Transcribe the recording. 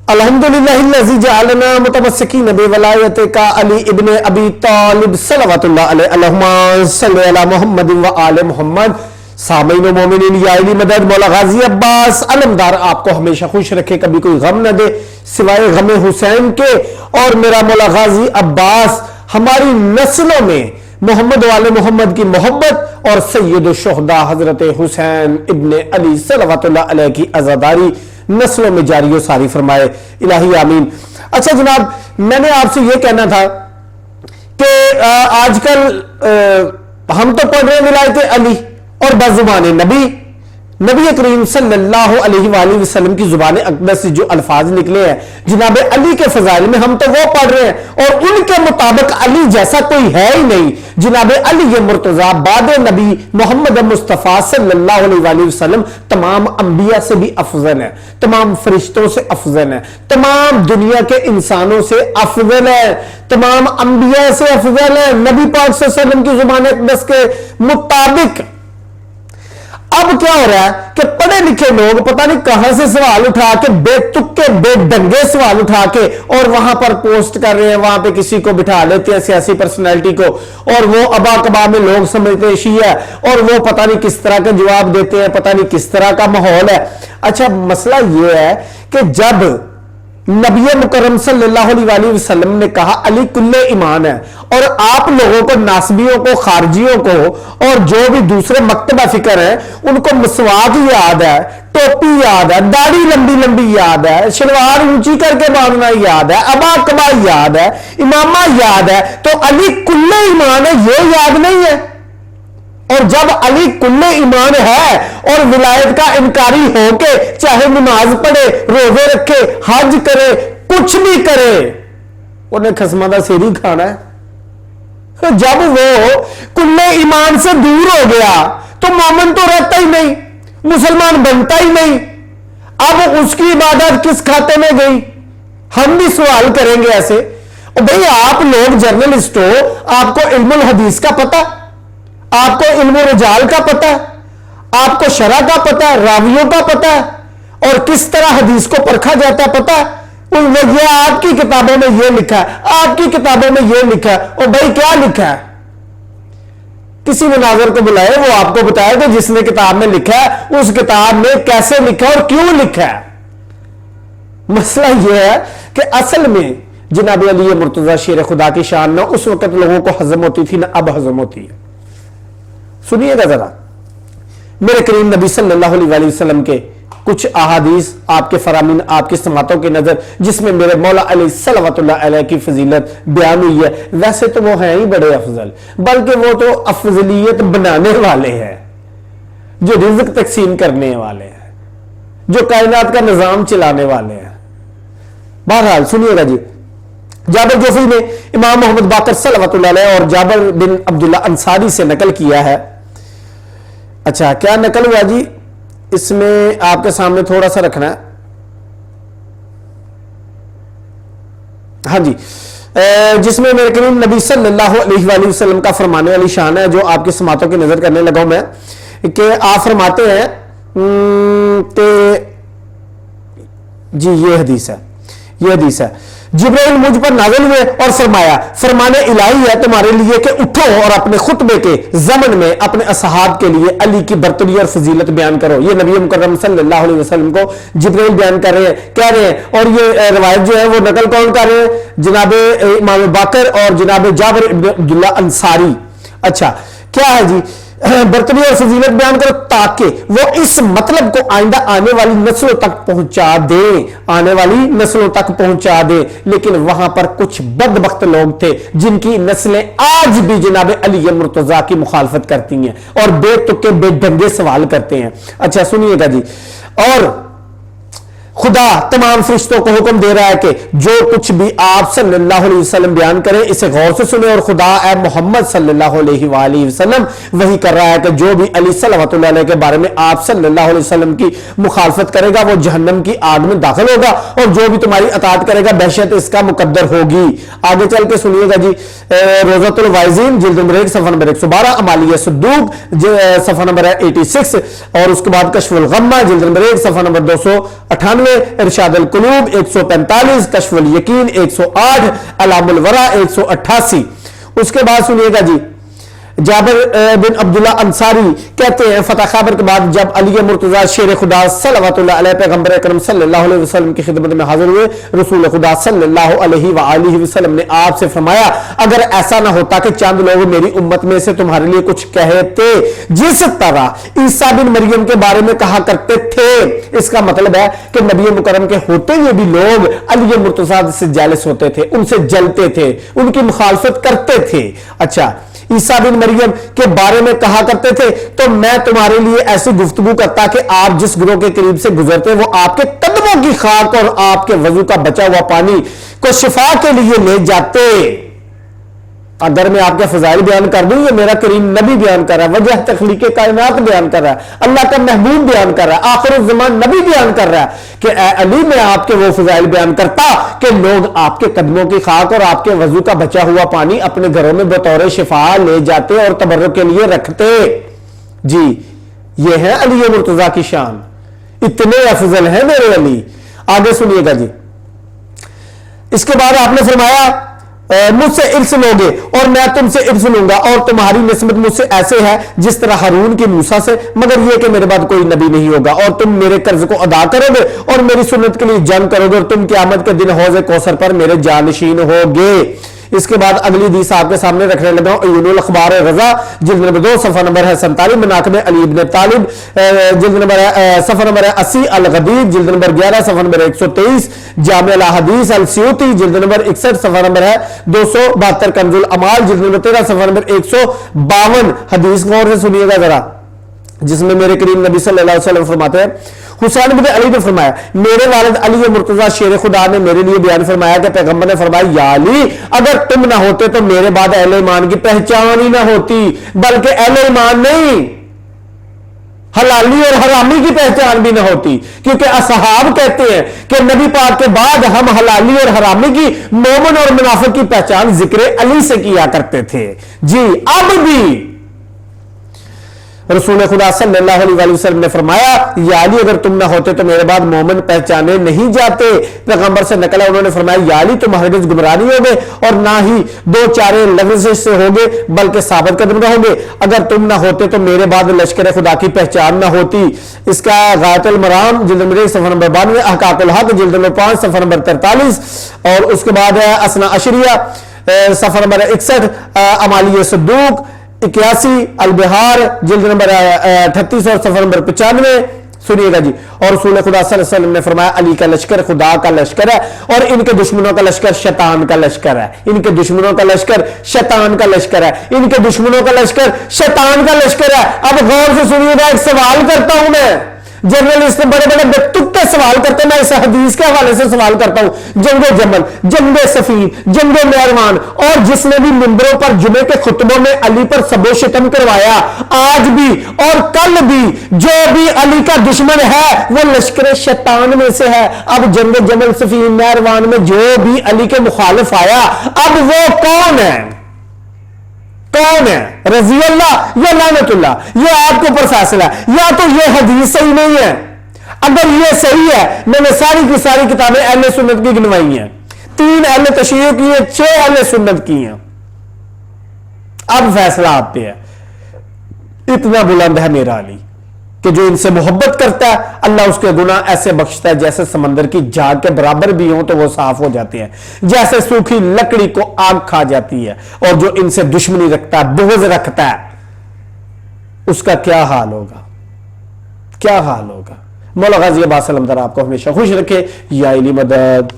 الحمدللہ جعلنا متمسکین بولایتک علی ابن ابی طالب صلوات اللہ علیہ اللہم صلی علی محمد و آل محمد. سامعین و مومنین، یا علی مدد. مولا غازی عباس علمدار آپ کو ہمیشہ خوش رکھے، کبھی کوئی غم نہ دے سوائے غم حسین کے. اور میرا مولا غازی عباس ہماری نسلوں میں محمد و آل محمد کی محبت اور سید الشہداء حضرت حسین ابن علی صلوات اللہ علیہ کی عزاداری نسلوں میں جاری و ساری فرمائے. الہی آمین. اچھا جناب، میں نے آپ سے یہ کہنا تھا کہ آج کل ہم تو پڑھ رہے ہیں ولایت علی اور بزبان نبی کریم صلی اللہ علیہ وآلہ وسلم کی زبان اقدس سے جو الفاظ نکلے ہیں جناب علی کے فضائل میں، ہم تو وہ پڑھ رہے ہیں اور ان کے مطابق علی جیسا کوئی ہے ہی نہیں. جناب علی مرتضیٰ بعد نبی محمد مصطفیٰ صلی اللہ علیہ وآلہ وسلم تمام انبیاء سے بھی افضل ہے، تمام فرشتوں سے افضل ہے، تمام دنیا کے انسانوں سے افضل ہے، تمام انبیاء سے افضل ہے نبی پاک صلی اللہ علیہ وسلم کی زبان اقدس کے مطابق. اب کیا ہو رہا ہے کہ پڑھے لکھے لوگ پتہ نہیں کہاں سے سوال اٹھا کے بے تکے بے ڈنگے سوال اٹھا کے اور وہاں پر پوسٹ کر رہے ہیں، وہاں پہ کسی کو بٹھا لیتے ہیں سیاسی پرسنالٹی کو، اور وہ ابا کبا میں لوگ سمجھتے ہیں شیعہ، اور وہ پتہ نہیں کس طرح کا جواب دیتے ہیں، پتہ نہیں کس طرح کا ماحول ہے. اچھا مسئلہ یہ ہے کہ جب نبی مکرم صلی اللہ علیہ وآلہ وسلم نے کہا علی کل ایمان ہے، اور آپ لوگوں کو، ناسبیوں کو، خارجیوں کو اور جو بھی دوسرے مکتبہ فکر ہیں ان کو مسواک یاد ہے، ٹوپی یاد ہے، داڑھی لمبی لمبی یاد ہے، شلوار اونچی کر کے باندھنا یاد ہے، ابا کبا یاد ہے، امامہ یاد ہے، تو علی کل ایمان ہے یہ یاد نہیں ہے؟ اور جب علی کل ایمان ہے اور ولایت کا انکاری ہو کے چاہے نماز پڑھے، روزے رکھے، حج کرے، کچھ بھی کرے، انہیں خصمہ دا سیری کھانا ہے. جب وہ کل ایمان سے دور ہو گیا تو مومن تو رہتا ہی نہیں، مسلمان بنتا ہی نہیں. اب اس کی عبادت کس کھاتے میں گئی؟ ہم بھی سوال کریں گے ایسے. بھئی آپ لوگ جرنلسٹ ہو، آپ کو علم الحدیث کا پتہ، آپ کو علم رجال کا پتہ، آپ کو شرع کا پتہ، راویوں کا پتہ، اور کس طرح حدیث کو پرکھا جاتا ہے پتہ. یہ آپ کی کتابوں میں یہ لکھا ہے، آپ کی کتابوں میں یہ لکھا ہے. اور بھائی کیا لکھا ہے؟ کسی مناظر کو بلائے، وہ آپ کو بتائے کہ جس نے کتاب میں لکھا ہے اس کتاب میں کیسے لکھا اور کیوں لکھا ہے. مسئلہ یہ ہے کہ اصل میں جناب علی مرتضیٰ شیر خدا کی شان نہ اس وقت لوگوں کو ہضم ہوتی تھی نہ اب ہضم ہوتی ہے. سنیے گا ذرا میرے کریم نبی صلی اللہ علیہ وآلہ وسلم کے کچھ احادیث آپ کے فرامین، آپ کی سماعتوں کی نظر، جس میں میرے مولا علی صلوات اللہ علیہ کی فضیلت بیان ہوئی ہے. ویسے تو وہ ہیں ہی بڑے افضل، بلکہ وہ تو افضلیت بنانے والے ہیں، جو رزق تقسیم کرنے والے ہیں، جو کائنات کا نظام چلانے والے ہیں. بہرحال سنیے گا جی. جابر جوفی نے امام محمد باقر صلوات اللہ علیہ اور جابر بن عبداللہ انصاری سے نقل کیا ہے. اچھا کیا نقل ہوا جی؟ اس میں آپ کے سامنے تھوڑا سا رکھنا ہے. ہاں جی، جس میں میرے کریم نبی صلی اللہ علیہ وآلہ وسلم کا فرمانے والی شان ہے، جو آپ کی سماعتوں کی نظر کرنے لگا ہوں میں، کہ آپ فرماتے ہیں کہ جی یہ حدیث ہے جبرائیل مجھ پر نازل ہوئے اور فرمایا فرمانے الہی ہے تمہارے لیے کہ اٹھو اور اپنے خطبے کے ضمن میں اپنے اصحاب کے لیے علی کی برتری اور فضیلت بیان کرو. یہ نبی مکرم صلی اللہ علیہ وسلم کو جبرائیل بیان کر رہے ہیں، کہہ رہے ہیں. اور یہ روایت جو ہے وہ نقل کون کر رہے ہیں؟ جناب امام باقر اور جناب جابر بن عبداللہ انصاری. اچھا کیا ہے جی؟ برتری اور فضیلت بیان کرو تاکہ وہ اس مطلب کو آئندہ آنے والی نسلوں تک پہنچا دے. لیکن وہاں پر کچھ بدبخت لوگ تھے جن کی نسلیں آج بھی جناب علی مرتضیٰ کی مخالفت کرتی ہیں اور بے تکے بے ڈنگے سوال کرتے ہیں. اچھا سنیے گا جی. اور خدا تمام فرشتوں کو حکم دے رہا ہے کہ جو کچھ بھی آپ صلی اللہ علیہ وسلم بیان کریں اسے غور سے سنیں، اور خدا اے محمد صلی اللہ علیہ وآلہ وسلم وہی کر رہا ہے کہ جو بھی علی صلوات اللہ علیہ کے بارے میں آپ صلی اللہ علیہ وسلم کی مخالفت کرے گا وہ جہنم کی آگ میں داخل ہوگا، اور جو بھی تمہاری اطاعت کرے گا بہشت اس کا مقدر ہوگی. آگے چل کے سنیے گا جی. روضۃ الوائزین جلد نمبر 1 صفحہ نمبر 112، امالیہ صدوق صفحہ نمبر 86، اور اس کے بعد کشف الغمہ جلد نمبر 1 صفحہ نمبر 298، ارشاد القلوب 145, کشف الیقین 108, علام الورا 188. اس کے بعد سنیے گا جی، جابر بن عبداللہ انصاری کہتے ہیں فتح خیبر کے بعد جب علی مرتضیٰ شیر خدا صلوات اللہ علیہ پیغمبر اکرم صلی اللہ علیہ وسلم کی خدمت میں حاضر ہوئے، رسول خدا صلی اللہ علیہ وآلہ وسلم نے آپ سے فرمایا اگر ایسا نہ ہوتا کہ چند لوگ میری امت میں سے تمہارے لیے کچھ کہتے جس طرح عیسیٰ بن مریم کے بارے میں کہا کرتے تھے، اس کا مطلب ہے کہ نبی مکرم کے ہوتے ہوئے بھی لوگ علی مرتضیٰ سے جالس ہوتے تھے، ان سے جلتے تھے، ان کی مخالفت کرتے تھے. اچھا، عیسیٰ بن مریم کے بارے میں کہا کرتے تھے تو میں تمہارے لیے ایسی گفتگو کرتا کہ آپ جس گروہ کے قریب سے گزرتے وہ آپ کے قدموں کی خاک اور آپ کے وضو کا بچا ہوا پانی کو شفا کے لیے لے جاتے. اگر میں آپ کے فضائل بیان کر دوں، یہ میرا کریم نبی بیان کر رہا ہے، وجہ تخلیق کائنات بیان کر رہا ہے، اللہ کا محبوب بیان کر رہا ہے، آخر الزمان نبی بیان کر رہا ہے کہ اے علی میں آپ کے وہ فضائل بیان کرتا کہ لوگ آپ کے قدموں کی خاک اور آپ کے وضو کا بچا ہوا پانی اپنے گھروں میں بطور شفا لے جاتے اور تبرک کے لیے رکھتے. جی یہ ہے علی مرتضیٰ کی شان، اتنے افضل ہیں میرے علی. آگے سنیے گا جی، اس کے بعد آپ نے فرمایا مجھ سے ارث لوگے اور میں تم سے ارث لوں گا اور تمہاری نسبت مجھ سے ایسے ہے جس طرح ہارون کی موسیٰ سے، مگر یہ کہ میرے بعد کوئی نبی نہیں ہوگا اور تم میرے قرض کو ادا کرو گے اور میری سنت کے لیے جنگ کرو گے اور تم قیامت کے دن حوض کوثر پر میرے جانشین ہوگے. اس کے بعد اگلی حدیث آپ کے سامنے رکھنے لگا ہوں، عیون الاخبار رضا جلد نمبر 2 صفحہ نمبر ہے 47، مناقب علی ابن طالب جلد نمبر صفحہ نمبر ہے 80، الغدیر جلد نمبر 11 صفحہ نمبر 123، جامع الاحادیث السیوطی جلد نمبر 61 صفحہ نمبر ہے 272، کنز الامال جلد نمبر 13 صفحہ نمبر 152. حدیث غور سے سنیے گا ذرا، جس میں میرے کریم نبی صلی اللہ علیہ وسلم فرماتے ہیں حسین بن علی نے فرمایا میرے والد علی مرتضیٰ شیر خدا نے میرے لیے بیان فرمایا کہ پیغمبر نے فرمایا یا علی اگر تم نہ ہوتے تو میرے بعد اہل ایمان کی پہچان ہی نہ ہوتی، بلکہ اہل ایمان نہیں حلالی اور حرامی کی پہچان بھی نہ ہوتی، کیونکہ اصحاب کہتے ہیں کہ نبی پاک کے بعد ہم حلالی اور حرامی کی، مومن اور منافق کی پہچان ذکر علی سے کیا کرتے تھے. جی اب بھی رسول خدا صلی اللہ علیہ وسلم نے فرمایا یا علی اگر تم نہ ہوتے تو میرے بعد مومن پہچانے نہیں جاتے. پیغمبر سے نقل ہے انہوں نے فرمایا یا علی تم ہرگز گمراہ نہیں ہوگے اور نہ ہی دو چارے لفظ سے ہوگے بلکہ ثابت قدم رہو گے. اگر تم نہ ہوتے تو میرے بعد لشکر خدا کی پہچان نہ ہوتی. اس کا غایت المرام جلد نمبر 1 صفحہ نمبر 92، احقاق الحق جلد نمبر 5 صفحہ نمبر 43، اور اس کے بعد ہے اسنا عشریہ صفحہ نمبر 61، امالی صدوق 81، البہار جلد نمبر 38 اور صفحہ نمبر 95. سنیے گا جی، اور رسول خدا صلی اللہ علیہ وسلم نے فرمایا علی کا لشکر خدا کا لشکر ہے اور ان کے دشمنوں کا لشکر شیطان کا لشکر ہے. ان کے دشمنوں کا لشکر شیطان کا لشکر ہے. ان کے دشمنوں کا لشکر شیطان کا لشکر ہے. اب غور سے سنیے گا، ایک سوال کرتا ہوں میں، جرنلسٹ بڑے بڑے بتکے سوال کرتے ہیں، میں اس حدیث کے حوالے سے سوال کرتا ہوں. جنگ جمل، جنگ صفین، جنگ مہروان، اور جس نے بھی منبروں پر جمعے کے خطبوں میں علی پر سب و شتم کروایا، آج بھی اور کل بھی جو بھی علی کا دشمن ہے وہ لشکر شیطان میں سے ہے. اب جنگ جمل، صفین، مہروان میں جو بھی علی کے مخالف آیا، اب وہ کون ہے؟ کون ہے؟ رضی اللہ یا لعنت اللہ؟ یہ آپ کے اوپر فیصلہ ہے. یا تو یہ حدیث صحیح نہیں ہے، اگر یہ صحیح ہے میں نے ساری کی ساری کتابیں اہل سنت کی گنوائی ہیں، 3 اہل تشیع کی ہیں، 6 اہل سنت کی ہیں. اب فیصلہ آپ پہ ہے. اتنا بلند ہے میرا علی کہ جو ان سے محبت کرتا ہے اللہ اس کے گناہ ایسے بخشتا ہے جیسے سمندر کی جھاگ کے برابر بھی ہوں تو وہ صاف ہو جاتے ہیں، جیسے سوکھی لکڑی کو آگ کھا جاتی ہے. اور جو ان سے دشمنی رکھتا ہے، بغض رکھتا ہے، اس کا کیا حال ہوگا؟ کیا حال ہوگا؟ مولا غازی عباس علمدار آپ کو ہمیشہ خوش رکھے. یا علی مدد.